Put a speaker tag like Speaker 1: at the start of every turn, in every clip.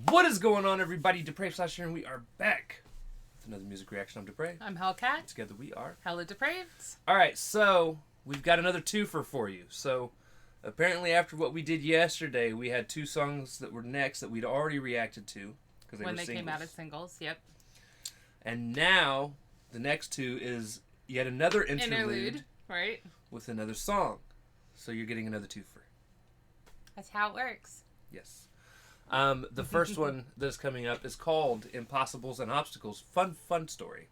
Speaker 1: What is going on, everybody? Depraved Slasher, and we are back with another music reaction. I'm Depraved.
Speaker 2: I'm Hellcat.
Speaker 1: Together we are
Speaker 2: HellaDepraved.
Speaker 1: Alright, so we've got another twofer for you. So apparently after what we did yesterday, we had two songs that were next that we'd already reacted to.
Speaker 2: When they came out as singles, yep.
Speaker 1: And now the next two is yet another interlude,
Speaker 2: right?
Speaker 1: With another song. So you're getting another twofer.
Speaker 2: That's how it works.
Speaker 1: Yes. The first one that's coming up is called Impossibles and Obstacles. Fun story.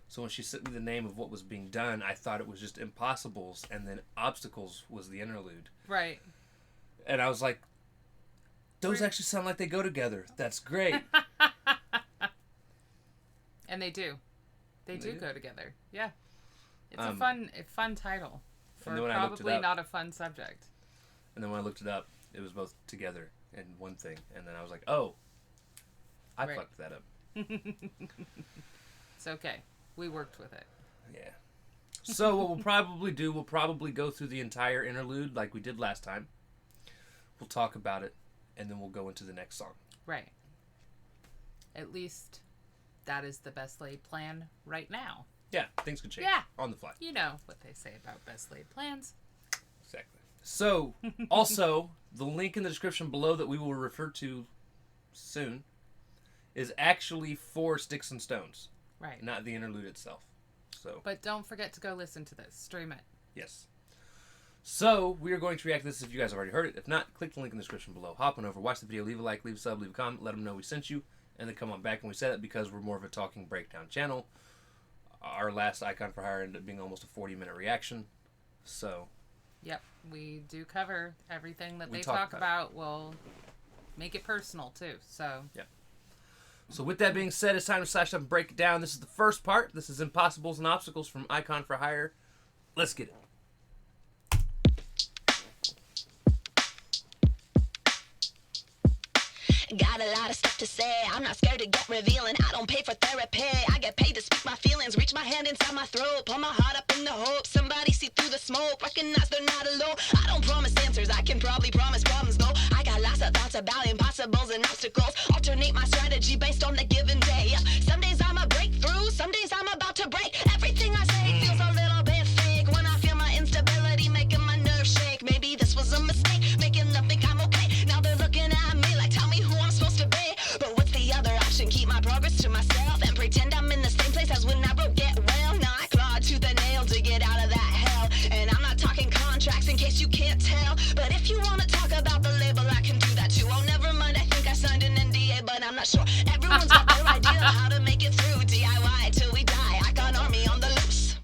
Speaker 1: So when she sent me the name of what was being done, I thought it was just Impossibles, and then Obstacles was the interlude.
Speaker 2: Right.
Speaker 1: And I was like, those actually sound like they go together. That's great.
Speaker 2: And they do. They do go together. Yeah. It's a fun title for probably not a fun subject.
Speaker 1: And then when I looked it up, it was both together in one thing. And then I was like, oh, I fucked that up.
Speaker 2: It's okay. We worked with it.
Speaker 1: Yeah. So what we'll probably do, we'll probably go through the entire interlude like we did last time. We'll talk about it, and then we'll go into the next song.
Speaker 2: Right. At least that is the best laid plan right now.
Speaker 1: Yeah, things could change on the fly.
Speaker 2: You know what they say about best laid plans.
Speaker 1: Exactly. So, also, the link in the description below that we will refer to soon is actually for Sticks and Stones.
Speaker 2: Right.
Speaker 1: Not the interlude itself. So.
Speaker 2: But don't forget to go listen to this. Stream it.
Speaker 1: Yes. So, we are going to react to this if you guys have already heard it. If not, click the link in the description below. Hop on over, watch the video, leave a like, leave a sub, leave a comment, let them know we sent you, and then come on back. And we say that because we're more of a talking breakdown channel. Our last Icon for Hire ended up being almost a 40-minute reaction. So.
Speaker 2: Yep. We do cover everything that they talk about. We'll make it personal, too. So.
Speaker 1: Yep. So with that being said, it's time to slash up and break it down. This is the first part. This is Impossibles and Obstacles from Icon for Hire. Let's get it.
Speaker 3: Got a lot of stuff to say. I'm not scared to get revealing. I don't pay for therapy. I get paid to speak my feelings. Reach my hand inside my throat. Pull my heart up in the hope somebody see through the smoke. Recognize they're not alone. I don't promise answers. I can probably promise problems though. I got lots of thoughts about impossibles and obstacles. Alternate my strategy based on the given day. Some days I'm a breakthrough. Some days I'm about to break. Everything I say feels a little bit fake. When I feel my instability making my nerves shake. Maybe this was a mistake. Making them think I'm okay. Now they're looking at me like, tell me who I'm supposed to be. But what's the other option? Keep my progress to myself and pretend I'm in the same place as when I wrote Get Well. Now I clawed to the nail to get out of that hell. And I'm not talking contracts in case you can't tell. But if you want to talk about the label, I can do that too. Oh, never mind, I think I signed an NDA, but I'm not sure. Everyone's got their idea how to make it through. DIY till we die. Icon Army on the loose.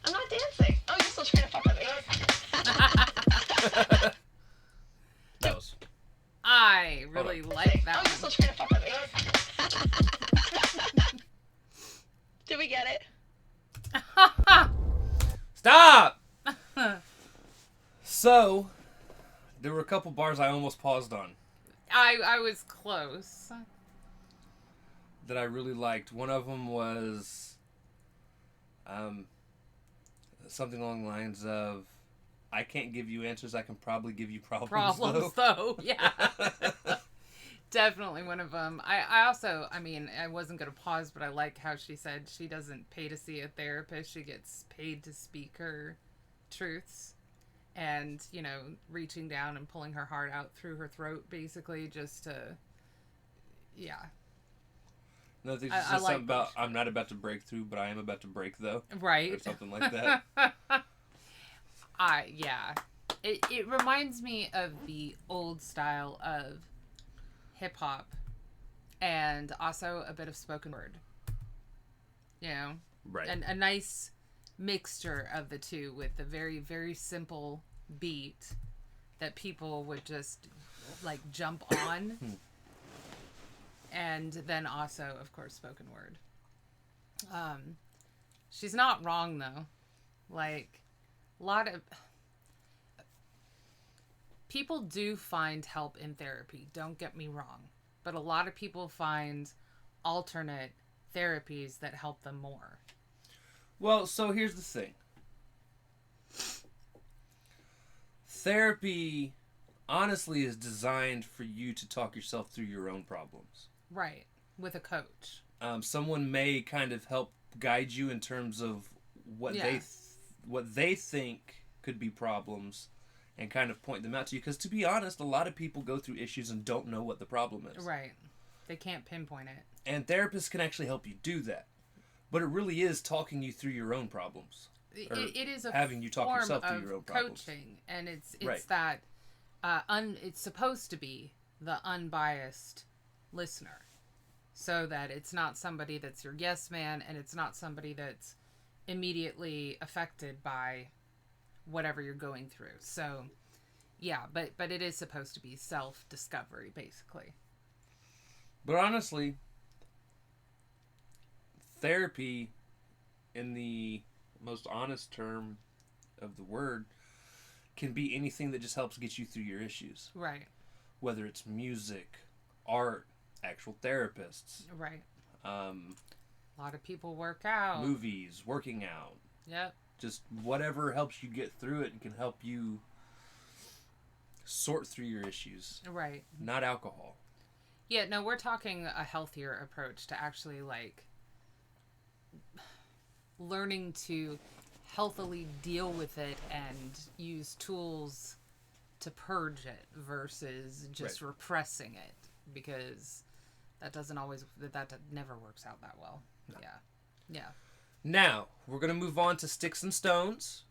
Speaker 3: I'm not dancing. Oh, you're still trying to fuck with me.
Speaker 1: That was...
Speaker 2: I really like that one.
Speaker 3: Still trying to fuck with me. Did we get it?
Speaker 1: Stop! So, there were a couple bars I almost paused on.
Speaker 2: I was close.
Speaker 1: That I really liked. One of them was something along the lines of, I can't give you answers, I can probably give you problems
Speaker 2: though. Yeah. Definitely one of them. I also, I mean, I wasn't going to pause, but I like how she said she doesn't pay to see a therapist. She gets paid to speak her truths. And, you know, reaching down and pulling her heart out through her throat, basically, just to, yeah.
Speaker 1: No, I think she said something about, I'm not about to break through, but I am about to break, though.
Speaker 2: Right.
Speaker 1: Or something like that.
Speaker 2: Yeah. It reminds me of the old style of hip-hop and also a bit of spoken word. You know?
Speaker 1: Right.
Speaker 2: And a nice mixture of the two with a very, very simple beat that people would just, like, jump on. And then also, of course, spoken word. She's not wrong, though. Like, a lot of people do find help in therapy, don't get me wrong. But a lot of people find alternate therapies that help them more.
Speaker 1: Well, so here's the thing. therapy, honestly, is designed for you to talk yourself through your own problems.
Speaker 2: Right. With a coach.
Speaker 1: Someone may kind of help guide you in terms of what they think could be problems, and kind of point them out to you. Because to be honest, a lot of people go through issues and don't know what the problem is.
Speaker 2: Right. They can't pinpoint it.
Speaker 1: And therapists can actually help you do that. But it really is talking you through your own problems.
Speaker 2: It is a
Speaker 1: having you talk
Speaker 2: form
Speaker 1: yourself through
Speaker 2: of
Speaker 1: your own problems.
Speaker 2: coaching, and it's
Speaker 1: Right.
Speaker 2: that it's supposed to be the unbiased listener, so that it's not somebody that's your yes man, and it's not somebody that's immediately affected by whatever you're going through. So, yeah, but it is supposed to be self-discovery, basically.
Speaker 1: But honestly, therapy, in the most honest term of the word, can be anything that just helps get you through your issues.
Speaker 2: Right.
Speaker 1: Whether it's music, art, actual therapists.
Speaker 2: Right.
Speaker 1: A
Speaker 2: lot of people work out.
Speaker 1: Movies, working out.
Speaker 2: Yep.
Speaker 1: Just whatever helps you get through it and can help you sort through your issues.
Speaker 2: Right.
Speaker 1: Not alcohol.
Speaker 2: Yeah, no, we're talking a healthier approach to actually, like, learning to healthily deal with it and use tools to purge it versus just repressing it, because that never works out that well. No. Yeah.
Speaker 1: Now, we're going to move on to Sticks and Stones,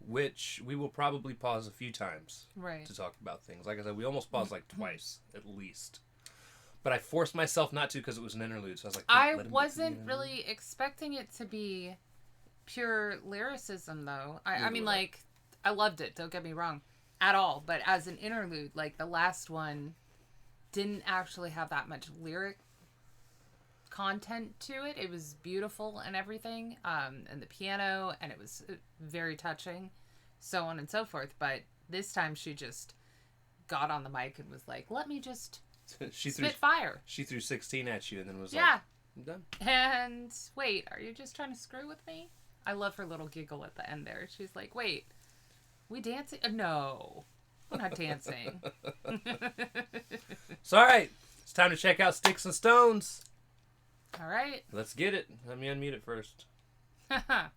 Speaker 1: which we will probably pause a few times to talk about things. Like I said, we almost paused like twice, at least. But I forced myself not to because it was an interlude. So I was like,
Speaker 2: I wasn't really expecting it to be pure lyricism, though. I mean, like, I loved it, don't get me wrong, at all. But as an interlude, like, the last one didn't actually have that much lyric content to it. It was beautiful and everything, and the piano, and it was very touching, so on and so forth. But this time she just got on the mic and was like, let me just spit fire.
Speaker 1: She threw 16 at you and then was
Speaker 2: like,
Speaker 1: I'm done.
Speaker 2: And wait, are you just trying to screw with me? I love her little giggle at the end there. She's like, wait, we dancing? No, we're not dancing.
Speaker 1: So, all right, it's time to check out Sticks and Stones.
Speaker 2: All right.
Speaker 1: Let's get it. Let me unmute it first. That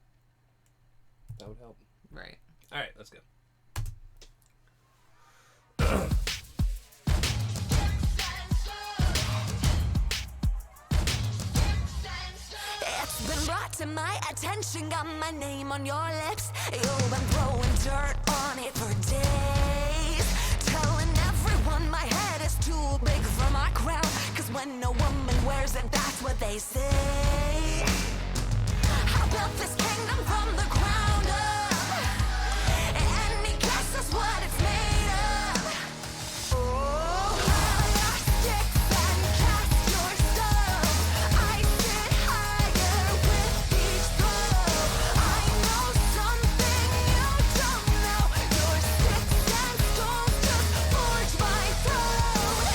Speaker 1: would help.
Speaker 2: Right.
Speaker 1: All right, let's go.
Speaker 4: It's been brought to my attention, got my name on your lips. You've been throwing dirt on it for days, telling everyone my head is too big for my crown. Cause when a woman wears it, that's what they say. I built this kingdom from the ground up. Any guesses what it's made of? Oh, I got sticks and cast your stones. I sit higher with each throw. I know something you don't know. Your sticks and stones just forge my throne.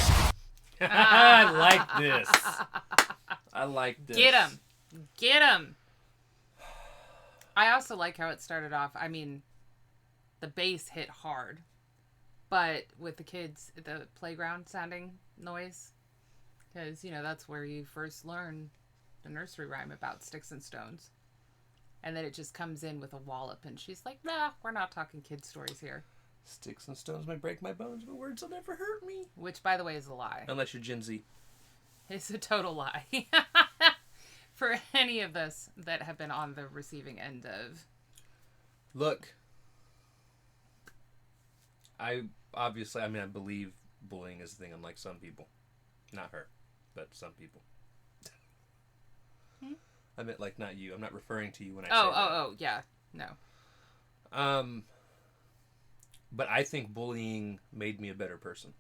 Speaker 1: I like this. I like this.
Speaker 2: Get him. Get him. I also like how it started off. I mean, the bass hit hard, but with the kids, the playground sounding noise, because, you know, that's where you first learn the nursery rhyme about sticks and stones. And then it just comes in with a wallop, and she's like, nah, we're not talking kid stories here.
Speaker 1: Sticks and stones may break my bones, but words will never hurt me.
Speaker 2: Which, by the way, is a lie.
Speaker 1: Unless you're Gen Z.
Speaker 2: It's a total lie. For any of us that have been on the receiving end of...
Speaker 1: Look. I believe bullying is a thing, unlike some people. Not her, but some people. I meant, like, not you. I'm not referring to you when I say that.
Speaker 2: Oh, yeah. No.
Speaker 1: But I think bullying made me a better person.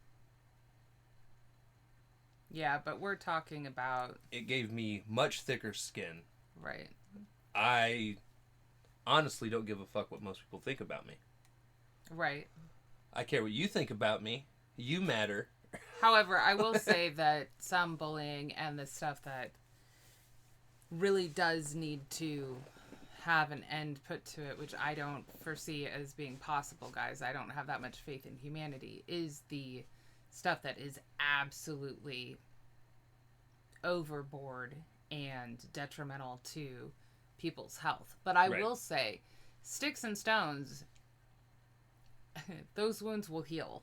Speaker 2: Yeah, but we're talking about...
Speaker 1: It gave me much thicker skin.
Speaker 2: Right.
Speaker 1: I honestly don't give a fuck what most people think about me.
Speaker 2: Right.
Speaker 1: I care what you think about me. You matter.
Speaker 2: However, I will say that some bullying and the stuff that really does need to have an end put to it, which I don't foresee as being possible, guys. I don't have that much faith in humanity, is the stuff that is absolutely overboard and detrimental to people's health. But I will say, sticks and stones, those wounds will heal.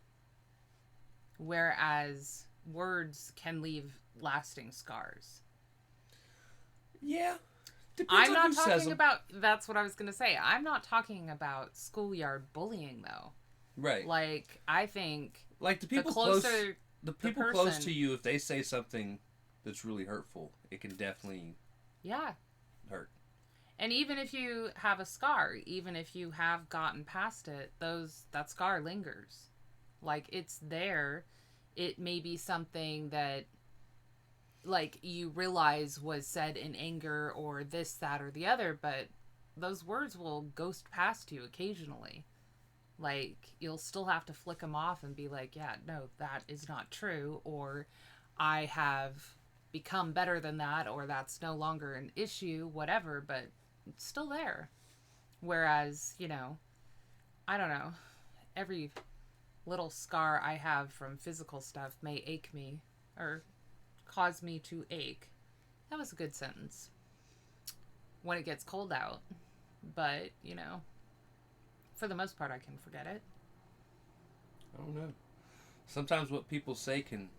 Speaker 2: Whereas words can leave lasting scars.
Speaker 1: Yeah.
Speaker 2: I'm not talking about, that's what I was going to say. I'm not talking about schoolyard bullying, though.
Speaker 1: Right.
Speaker 2: Like, I think
Speaker 1: like the people close to you, if they say something that's really hurtful, it can definitely hurt.
Speaker 2: And even if you have a scar, even if you have gotten past it, that scar lingers. Like, it's there. It may be something that, like, you realize was said in anger or this, that, or the other, but those words will ghost past you occasionally. Like, you'll still have to flick them off and be like, yeah, no, that is not true, or I have become better than that, or that's no longer an issue, whatever, but it's still there. Whereas, you know, I don't know, every little scar I have from physical stuff may ache me, or cause me to ache. That was a good sentence. When it gets cold out. But, you know, for the most part, I can forget it.
Speaker 1: I don't know. Sometimes what people say can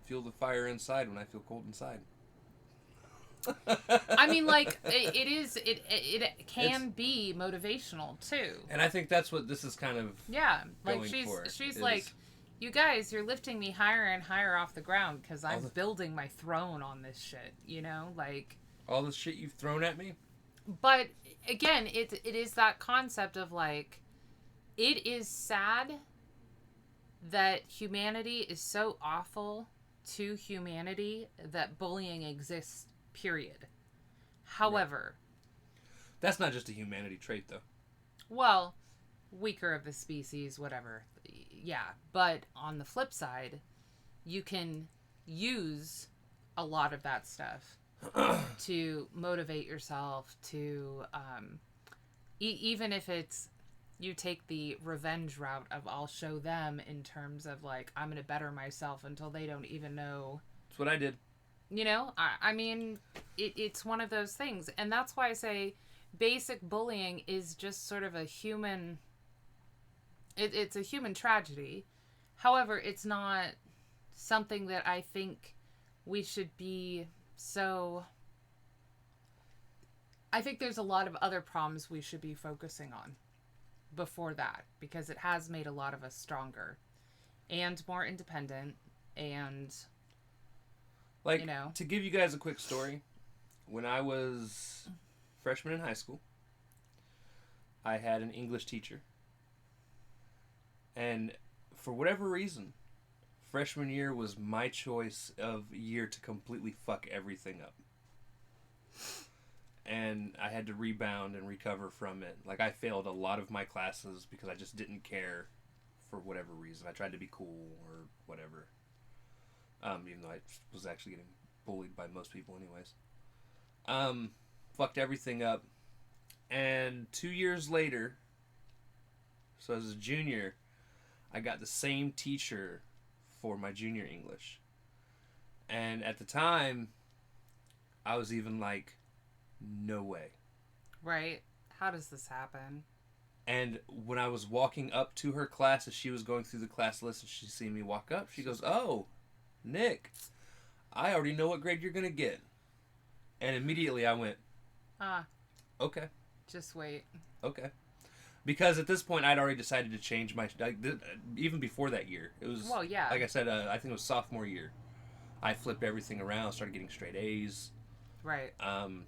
Speaker 1: fuel the fire inside when I feel cold inside.
Speaker 2: I mean, like, it can be motivational, too.
Speaker 1: And I think that's what this is kind of
Speaker 2: like, she's like, you guys, you're lifting me higher and higher off the ground because I'm building my throne on this shit, you know? Like,
Speaker 1: all the shit you've thrown at me?
Speaker 2: But, again, it is that concept of, like, it is sad that humanity is so awful to humanity that bullying exists, period. However...
Speaker 1: That's not just a humanity trait, though.
Speaker 2: Well, weaker of the species, whatever. Yeah, but on the flip side, you can use a lot of that stuff to motivate yourself to, even if it's, you take the revenge route of I'll show them in terms of, like, I'm going to better myself until they don't even know. That's
Speaker 1: what I did.
Speaker 2: You know, I mean, it's one of those things. And that's why I say basic bullying is just sort of a human... It's a human tragedy. However, it's not something that I think we should be so... I think there's a lot of other problems we should be focusing on before that, because it has made a lot of us stronger and more independent and,
Speaker 1: like,
Speaker 2: you know.
Speaker 1: To give you guys a quick story, when I was freshman in high school, I had an English teacher. And for whatever reason, freshman year was my choice of year to completely fuck everything up. And I had to rebound and recover from it. Like, I failed a lot of my classes because I just didn't care for whatever reason. I tried to be cool or whatever. Even though I was actually getting bullied by most people anyways. Fucked everything up. And 2 years later, so as a junior, I got the same teacher for my junior English. And at the time, I was even like, no way.
Speaker 2: Right. How does this happen?
Speaker 1: And when I was walking up to her class, as she was going through the class list, and she seen me walk up, she goes, "Oh, Nick, I already know what grade you're going to get." And immediately I went, okay.
Speaker 2: Just wait.
Speaker 1: Okay. Because at this point, I'd already decided to change my... even before that year. It was...
Speaker 2: Well, yeah.
Speaker 1: Like I said, I think it was sophomore year. I flipped everything around, started getting straight A's.
Speaker 2: Right.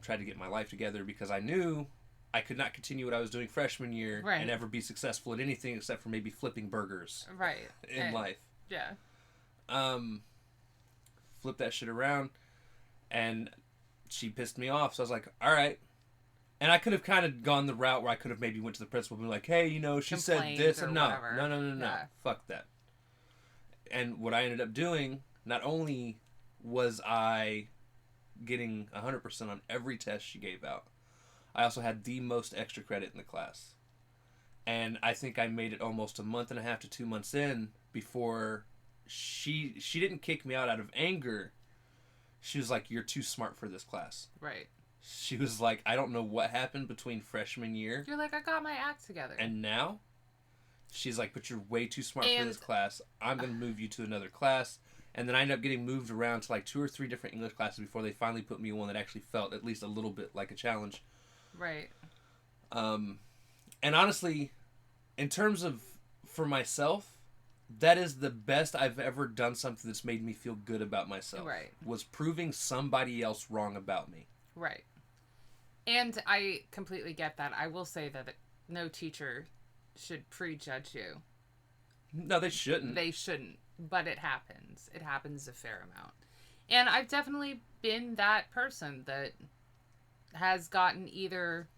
Speaker 1: Tried to get my life together because I knew I could not continue what I was doing freshman year and ever be successful at anything except for maybe flipping burgers.
Speaker 2: Right.
Speaker 1: In life.
Speaker 2: Yeah.
Speaker 1: Flipped that shit around, and she pissed me off, so I was like, all right. And I could have kind of gone the route where I could have maybe went to the principal and been like, hey, you know, she said this. And no. Yeah. Fuck that. And what I ended up doing, not only was I getting 100% on every test she gave out, I also had the most extra credit in the class. And I think I made it almost a month and a half to 2 months in before she didn't kick me out of anger. She was like, "You're too smart for this class."
Speaker 2: Right.
Speaker 1: She was like, "I don't know what happened between freshman year
Speaker 2: You're like, I got my act together.
Speaker 1: and now." She's like, "But you're way too smart for
Speaker 2: And-
Speaker 1: this class. I'm going to move you to another class." And then I ended up getting moved around to like 2 or 3 different English classes before they finally put me in one that actually felt at least a little bit like a challenge.
Speaker 2: Right.
Speaker 1: And honestly, in terms of for myself, that is the best I've ever done something that's made me feel good about myself.
Speaker 2: Right.
Speaker 1: Was proving somebody else wrong about me.
Speaker 2: Right. And I completely get that. I will say that no teacher should prejudge you.
Speaker 1: No, they shouldn't.
Speaker 2: They shouldn't. But it happens. It happens a fair amount. And I've definitely been that person that has gotten either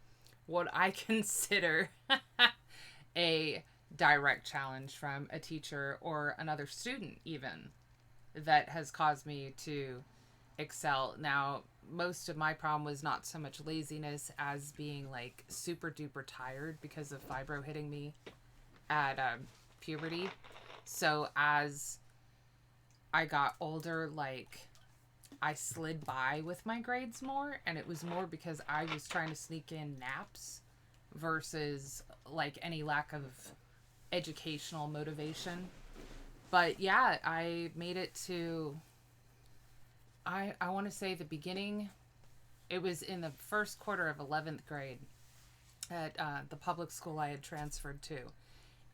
Speaker 2: what I consider a direct challenge from a teacher or another student even that has caused me to excel. Now, most of my problem was not so much laziness as being like super duper tired because of fibro hitting me at puberty. So as I got older, like I slid by with my grades more, and it was more because I was trying to sneak in naps versus like any lack of educational motivation. But yeah, I made it to, I want to say the beginning, it was in the first quarter of 11th grade at the public school I had transferred to.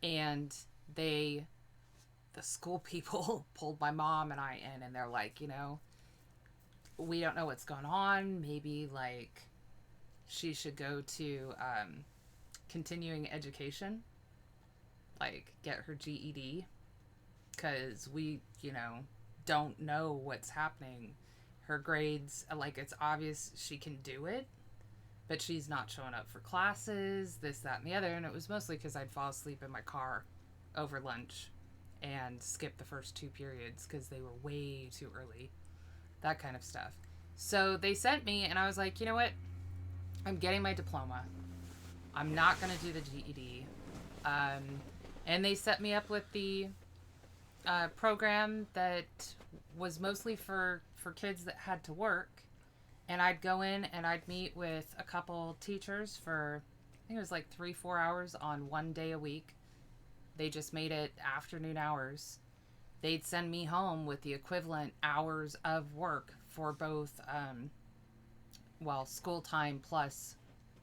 Speaker 2: And the school people pulled my mom and I in, and they're like, you know, we don't know what's going on. Maybe like she should go to continuing education, like get her GED, because we, you know, don't know what's happening. Her grades, like, it's obvious she can do it, but she's not showing up for classes, this, that, and the other. And it was mostly because I'd fall asleep in my car over lunch and skip the first 2 periods because they were way too early. That kind of stuff. So they sent me, and I was like, you know what? I'm getting my diploma. I'm not going to do the GED. And they set me up with the program that was mostly for kids that had to work. And I'd go in and I'd meet with a couple teachers for, I think it was like 3-4 hours on one day a week. They just made it afternoon hours. They'd send me home with the equivalent hours of work for both, school time plus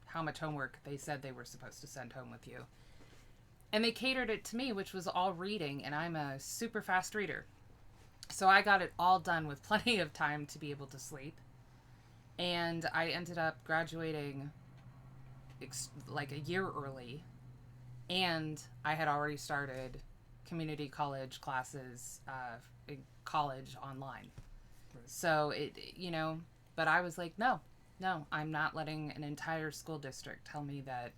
Speaker 2: how much homework they said they were supposed to send home with you. And they catered it to me, which was all reading, and I'm a super fast reader. So I got it all done with plenty of time to be able to sleep. And I ended up graduating like a year early. And I had already started community college classes in college online. Right. So it, you know, but I was like, no, I'm not letting an entire school district tell me that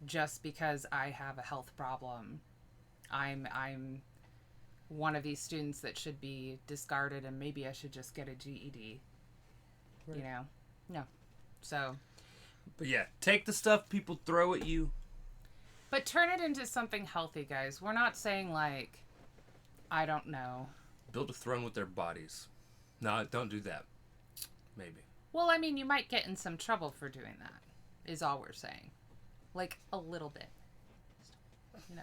Speaker 2: just because I have a health problem, I'm one of these students that should be discarded and maybe I should just get a GED. Right. You know? No. So.
Speaker 1: But yeah, take the stuff people throw at you.
Speaker 2: But turn it into something healthy, guys. We're not saying like, I don't know.
Speaker 1: Build a throne with their bodies. No, don't do that. Maybe.
Speaker 2: Well, I mean, you might get in some trouble for doing that, is all we're saying. Like, a little bit. You know.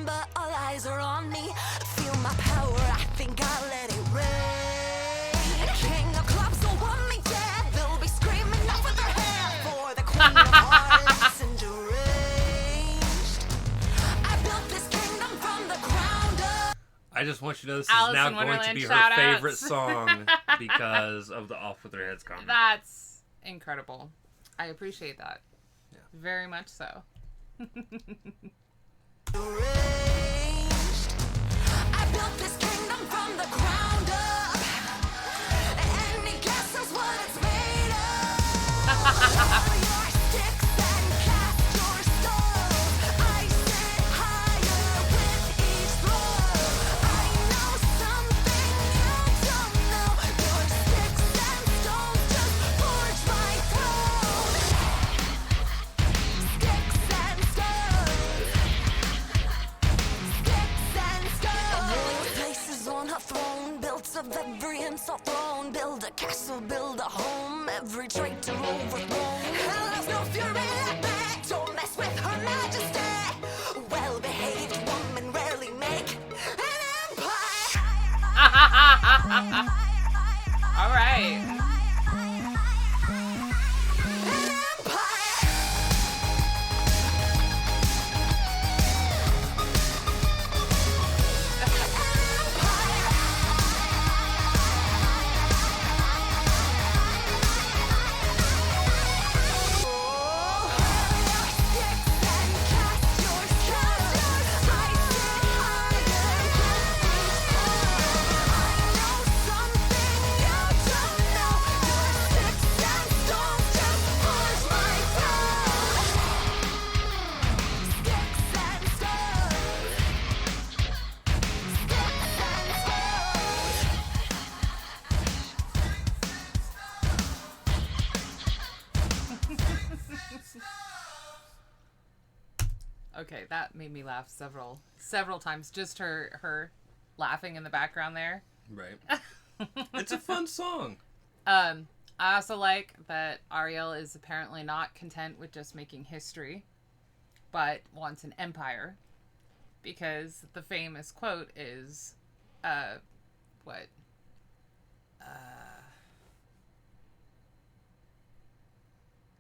Speaker 4: But all eyes are on me. Feel my power, I think I'll let it rain. King of clubs will want me dead. They'll be screaming out with their hair for the queen of hearts and deranged. I built this kingdom from the ground up.
Speaker 1: I just want you to know this
Speaker 2: Alice
Speaker 1: is now
Speaker 2: in
Speaker 1: going to
Speaker 2: Wonderland
Speaker 1: be her
Speaker 2: shout-outs.
Speaker 1: favorite song because of the Off With Their Heads comment.
Speaker 2: That's incredible. I appreciate that.
Speaker 1: Yeah.
Speaker 2: Very much so.
Speaker 4: I built this kingdom from the ground up. base of every insult thrown. Build a castle, build a home. Every traitor overthrown. Hell has no fury like that. Don't mess with her majesty. Well-behaved woman rarely make an empire.
Speaker 2: All right.
Speaker 4: An empire.
Speaker 2: Okay, that made me laugh several times. Just her laughing in the background there.
Speaker 1: Right. It's a fun song.
Speaker 2: I also like that Ariel is apparently not content with just making history, but wants an empire. Because the famous quote is,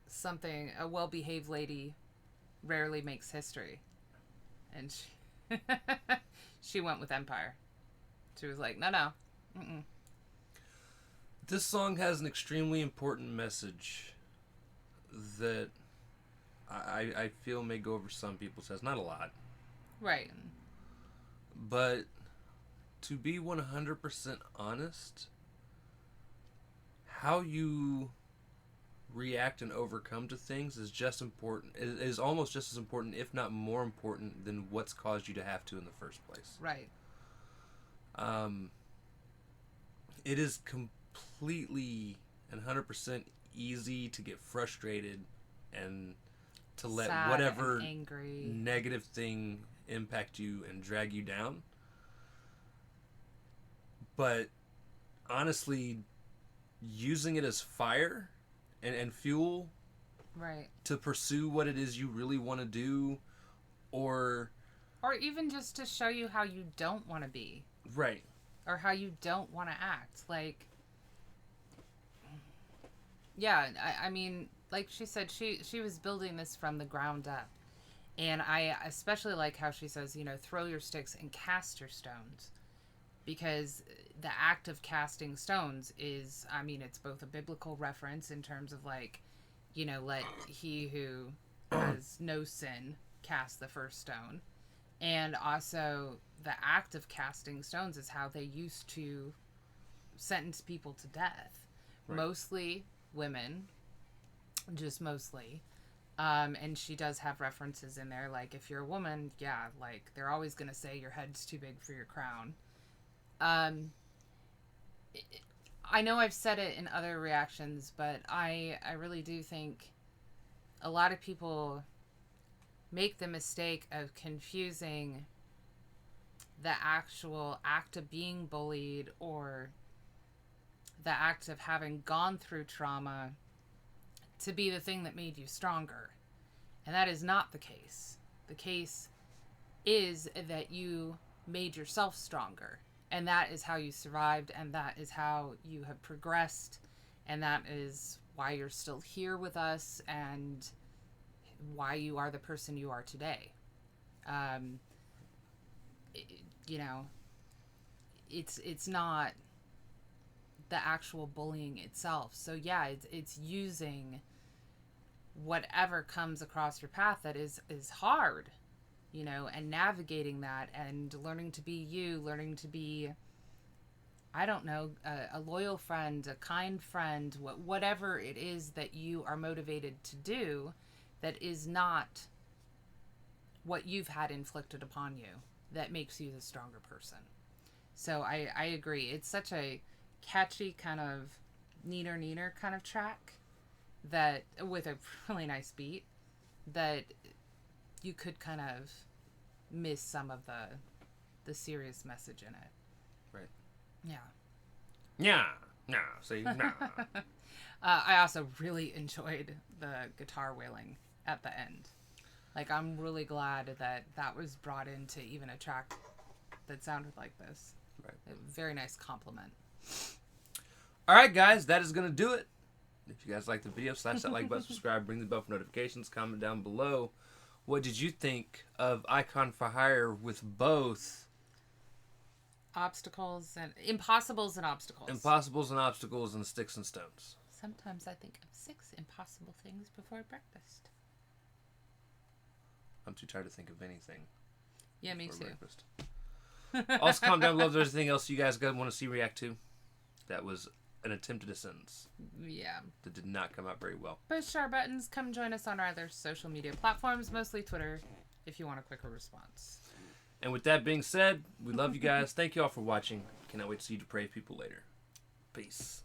Speaker 2: something, a well-behaved lady rarely makes history. And she went with empire. She was like, no. Mm-mm.
Speaker 1: This song has an extremely important message that I feel may go over some people's heads. Not a lot.
Speaker 2: Right.
Speaker 1: But to be 100% honest, how you react and overcome to things is just important. Is almost just as important, if not more important, than what's caused you to have to in the first place.
Speaker 2: Right.
Speaker 1: It is completely and 100% easy to get frustrated and to let
Speaker 2: Sad
Speaker 1: whatever
Speaker 2: and angry.
Speaker 1: negative thing impact you and drag you down. But honestly, using it as fire and fuel,
Speaker 2: Right.
Speaker 1: to pursue what it is you really want to do, or
Speaker 2: even just to show you how you don't want to be.
Speaker 1: right.
Speaker 2: Or how you don't want to act. Like, yeah, I mean, like she said, she was building this from the ground up. And I especially like how she says, throw your sticks and cast your stones. Because the act of casting stones is, I mean, it's both a biblical reference in terms of like, let he who has no sin cast the first stone. And also the act of casting stones is how they used to sentence people to death.
Speaker 1: Right.
Speaker 2: Mostly women, just mostly. And she does have references in there, like if you're a woman, yeah, like they're always going to say your head's too big for your crown. I know I've said it in other reactions, but I really do think a lot of people make the mistake of confusing the actual act of being bullied or the act of having gone through trauma to be the thing that made you stronger. And that is not the case. The case is that you made yourself stronger. And that is how you survived, and that is how you have progressed, and that is why you're still here with us, and why you are the person you are today. It's not the actual bullying itself. So yeah, it's using whatever comes across your path that is hard, and navigating that and learning to be you, learning to be, I don't know, a loyal friend, a kind friend, whatever it is that you are motivated to do that is not what you've had inflicted upon you that makes you the stronger person. So I agree. It's such a catchy kind of neener kind of track that with a really nice beat that you could kind of miss some of the serious message in it.
Speaker 1: Right.
Speaker 2: Yeah.
Speaker 1: Yeah. Nah. See, nah.
Speaker 2: I also really enjoyed the guitar wailing at the end. Like, I'm really glad that that was brought into even a track that sounded like this.
Speaker 1: Right.
Speaker 2: A very nice compliment.
Speaker 1: All right, guys, that is going to do it. If you guys like the video, slash that like button, subscribe, ring the bell for notifications, comment down below. What did you think of Icon for Hire with both
Speaker 2: Obstacles and impossibles and obstacles.
Speaker 1: Impossibles and Obstacles and Sticks and Stones?
Speaker 2: Sometimes I think of 6 impossible things before breakfast.
Speaker 1: I'm too tired to think of anything.
Speaker 2: Yeah, me
Speaker 1: before
Speaker 2: too.
Speaker 1: breakfast. Also, comment down below if there's anything else you guys want to see react to. That was an attempt at a sentence
Speaker 2: Yeah.
Speaker 1: that did not come out very well.
Speaker 2: Push our buttons. Come join us on our other social media platforms, mostly Twitter, if you want a quicker response.
Speaker 1: And with that being said, we love you guys. Thank you all for watching. Cannot wait to see you depraved people later. Peace.